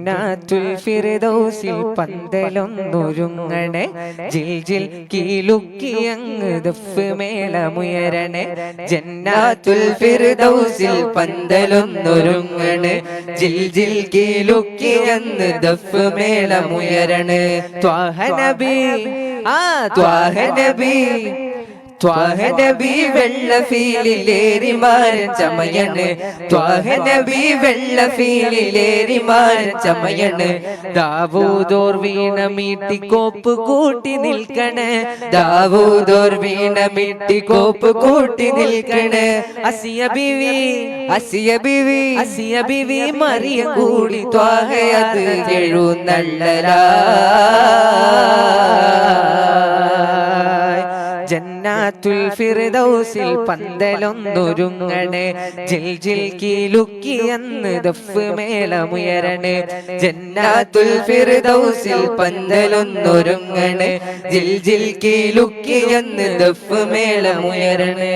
ജന്നാത്തുൽ ഫിർദൗസിൽ പന്തലൊന്നൊരുങ്ങണേ ജിൽ ജിൽ കീലുക്കിയങ്ങ് ദഫ് മേളമുയരണേ ജന്നാത്തുൽ ഫിർദൗസിൽ പന്തലൊന്നൊരുങ്ങണേ ജിൽ ജിൽ കീലുക്കിയങ്ങ് ദഫ് മേളമുയരണേ ത്വാഹ നബി ത്വാഹ നബി ത്വാഹ നബി വെള്ള ഫീലിലേറി മാരൻ ചമയണ് ത്വാഹ നബി വെള്ള ഫീലിലേറി മാരൻ ചമയണ് ദാവൂദോർ വീണ മീട്ടി കോപ്പ് കൂട്ടി നിൽക്കണേ ദാവൂദോർ വീണ മീട്ടി കോപ്പ് കൂട്ടി നിൽക്കണേ അസിയ ബിവി അസിയ ബിവി അസിയ ബിവി മറിയം കൂടി ത്വാഹയത് എഴുന്നള്ളലാ ജന്നാത്തുൽ ഫിർദൗസിൽ പന്തലൊന്നൊരുങ്ങണേ ജിൽ ജിൽ കീലുക്കിയന്ന് ദഫ് മേളമുയരണേ ജന്നാത്തുൽ ഫിർദൗസിൽ പന്തലൊന്നൊരുങ്ങണേ ജിൽ ജിൽ കീലുക്കിയന്ന് ദഫ് മേളമുയരണേ